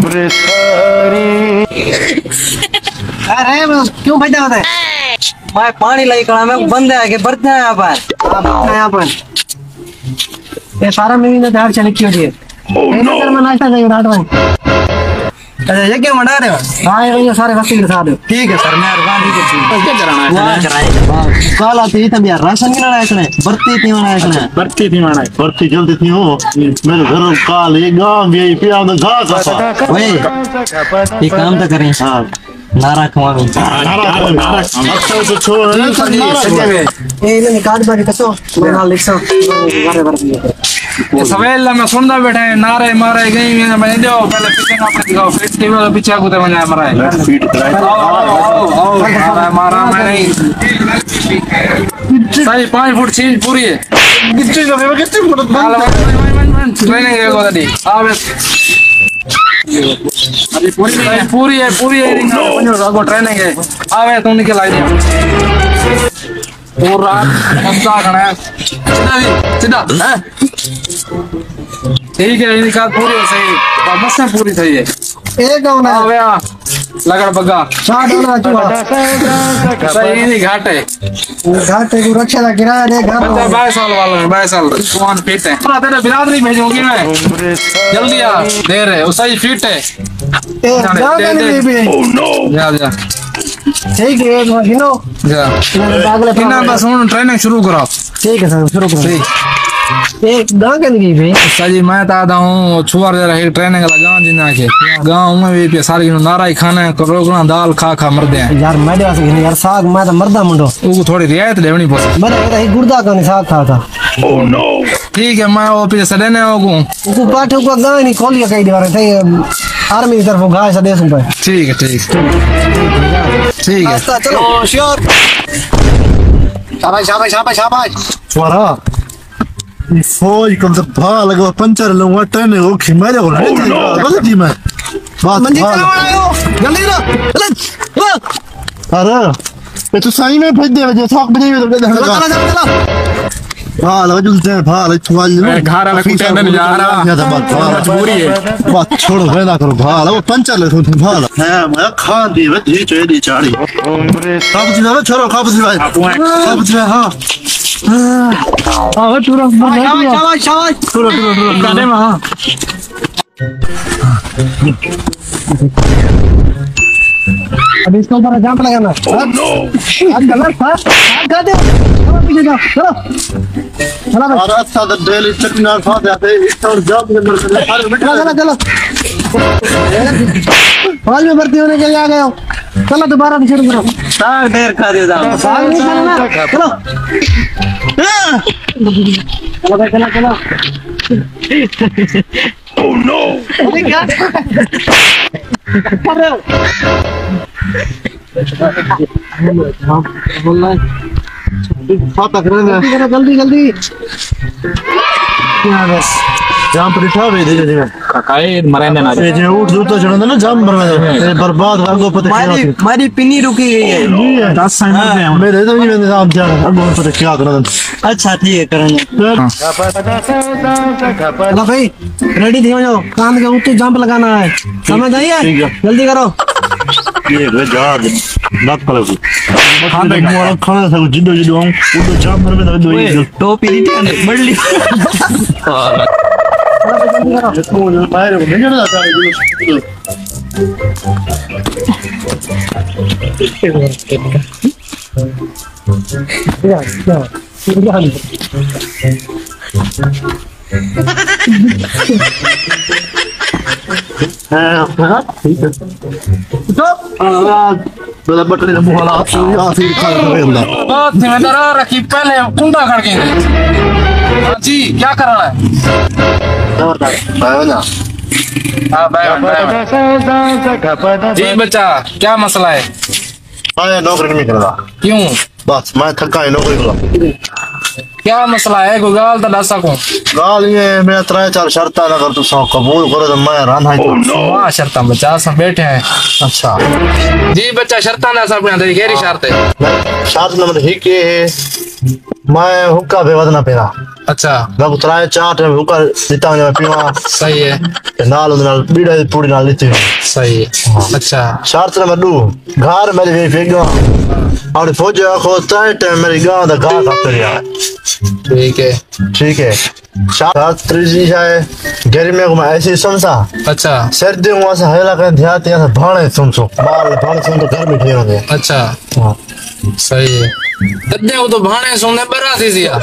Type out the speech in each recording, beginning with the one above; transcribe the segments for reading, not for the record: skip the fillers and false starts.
उम्र सारी। अरे क्यों भजता होता है? मैं पानी लाई कड़ा में बंद है के बरते हैं यहाँ पर ये सारा मेरी ना धार चले क्यों दिए? मैं नाश्ता चाहिए रात में। अच्छा ये क्यों मंडा रहे हो? हाँ ये सारे वक्त के साथ ठीक है सर मेहरबानी क्या कराना है? कल आती है तब यार राशन की लड़ाई सुने बरती थी मना है भर्ती जल्दी थी हो मेरे घर काल ये गांव भी पिया में घा का ओए ये काम तो करें हां नारा खवावे अच्छा तो छोड़ ये निकाल बाकी कसो मैं नाल लिखो बारे बारे ये सवेल में सुनदा बैठे हैं नारे मारे गई मैं दो पहले पीछे ना अपने दिखाओ फिर टीवी वाला पीछे आगुते मजा मारा है फीट आओ मारा मैं नहीं सही 5 फुट चीज पूरी है कितने ट्रेनिंग है को दी आवे अरे पूरी है रिंग को ट्रेनिंग है आवे तू निकल आई और रात हंसा खड़ा है सीधा ठीक है इनका पूरी सही बस में पूरी सही है एक कौन है? आवे लगड़ बग्गा चार डॉलर चुका सही नहीं घाटे घाटे को रक्षा का किराया दे घर 22 साल वाला 22 साल कौन फिट है तेरे बिरादरी भेजूंगी मैं जल्दी आ दे रहे वो सही फिट है जा ठीक है गिनो जा बस ट्रेनिंग शुरू करो ठीक है सर शुरू करो एक गांव के नहीं भाई सजी मैं तादा हूँ छुआर जरा एक ट्रेनिंग का गांव जिना के गांव में भी पे सारी नारा ही खाना है रोगना दाल खा मरदे हैं यार मैं यार साग मैं तो मरदा मुंडो वो थोड़ी रियायत लेवनी पड़ती मैं तो गुर्दा का साग था ओह नो ठीक है मैं वो पीछे सडेने होगू को पाठो को गांव नहीं खोल लिया कई दीवार थे आर्मी की तरफ घास देश में ठीक है चलो श्योर शाबाश छोरा फौज कम से भा लगा पंचर लूंगा ट्रेन हो खिमारे हो बस दी मैं बात जल्दी ना अरे ये तो सही में भेज दे वजह साख बजे में तो हां लगा जल्दी से भा ले छुआ ले घर वाला कुत्ते नहीं जा रहा मजबूरी है बात छोड़ो वे ना करो भा लो पंचर ले तुम भा लो है मैं खा दी वे धी चोई दी चाड़ी सब जी ना छोरो खा बुझी भाई सब जी हां हाँ टूरा शाबाश टूरो गाने में हाँ अब इसके ऊपर जंप लगाना पीछे जाओ चलो और सादा डेली चटना खा जाते और जॉब के अंदर चलो फौज में भर्ती होने के लिए आ गए हो चलो दोबारा शुरू करो साग ढेर खा दियो साग नहीं खाना चलो चलो ओह नो क्या कर रहे हो बोलना फाता कर जल्दी क्या बस जाम पर उठा वे धीरे धीरे काकाए मरेंदे ना ये जो उठ जूता चढ़ा ना जाम बरवा बर्बाद रंगो पता क्या मारी पिन्नी रुकी गई है 10 साल में मेरे तो नहीं मैंने आप जा रहा अब पता क्या करना अच्छा ठीक है करेंगे चलो भाई रेडी थी हो जाओ कान के ऊपर जंप लगाना है समझ आइए जल्दी करो ये वे जहाज बात करो खान पे मोरा खाना सब जिदो जिदो वो जाम पर में दो ये टोपी नहीं बढ़ ली कौन बाहर को नहीं जाता है ठीक है तो बटन ने मुंह ला आखिर खा रहे हैं ओ जिम्मेदार रखी पहले कुंडा खड़के जी क्या करना है जी बच्चा क्या मसला है मैं नौकरी नहीं करता क्यों बस मैं थका है नौकरी करा क्या मसला है कोई गाल तो दस सकूं गाल ये मैं 3-4 शर्त अगर तू सौ कबूल करो तो मैं राना है वाह शर्त बच्चा सब बैठे हैं अच्छा जी बच्चा शर्ता ना सब अपने गहरी शर्त है शर्त नंबर 1 ये है मैं हुक्का बेवद ना पेरा अच्छा मैं उतराए 4 टाइम हुकर दिता मैं पीवा सही है नाल नाल बीड़ा पूरी नाल लेती सही है अच्छा शर्त नंबर 2 घर मेरे वे फेगा और फौज को 3 टाइम मेरी गांव दा गा का करिया ठीक है शर्त 3 है गर्मी में ऐसी समसा अच्छा सर्दी में ऐसा हेला कर ध्यान दिया भाणे सुनसो बाल भाणे सुन तो घर में ठे होंगे अच्छा सही है दद्दे वो तो भाने सुनने बरा थी सिया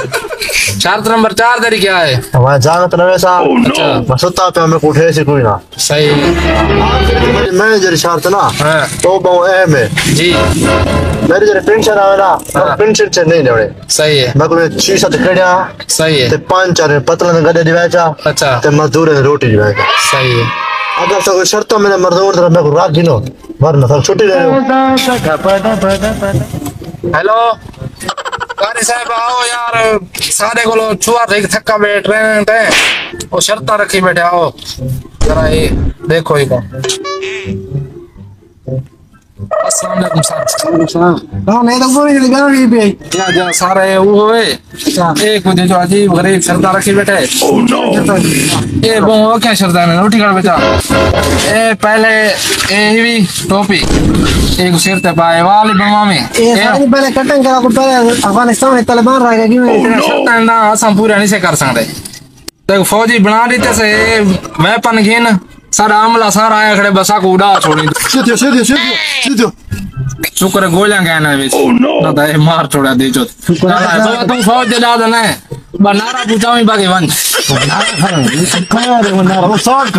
शर्त नंबर 4 तेरी क्या है हमारा जानत न वैसा अच्छा मैं सुता पे हमें कोठे से कोई ना सही है मैं जरी शर्त ना हाँ तो बहु ए में जी मेरी जरी पेंशन आवे ना पेंशन से नहीं लेवे सही है मैं को 6-7 कड़िया सही है ते 5-4 पतला गडे दिवाचा अच्छा ते मजदूर ने रोटी दिवाचा सही है अगर तो कोई शर्त मेरे मजदूर तरह मैं को रात गिनो वरना सब छुट्टी ले हेलो कारी साहब आओ यार सारे को छुआ थे थक्का बैठ रहे हैं वो शर्ता रखी बैठे आओ जरा ये देखो ये को अस्सलाम वालेकुम सर हां नहीं तो कोई नहीं गांव ही पे क्या जा सारे वो होए एक मुझे जो अजीब गरीब शर्ता रखी बैठे ये वो क्या शर्ता ने रोटी खा बेटा ए पहले ए भी टोपी एक सिर ते पाए वाली बमा में ये सारी पहले कटिंग करा को पहले अफगानिस्तान में तालिबान रहेगा कि मैं शर्ता ना असम पूरा नहीं से कर सकते देखो फौजी बना देते से वेपन घेन सारा अमला सारा आया खड़े बसा को उड़ा छोड़ी सीधो शुक्र गोलियां गए ना बीच ना तो ये मार छोड़ा दे जो तुम फौज दे दादा ने बनारा पूछाऊं बाकी वंश वो साथ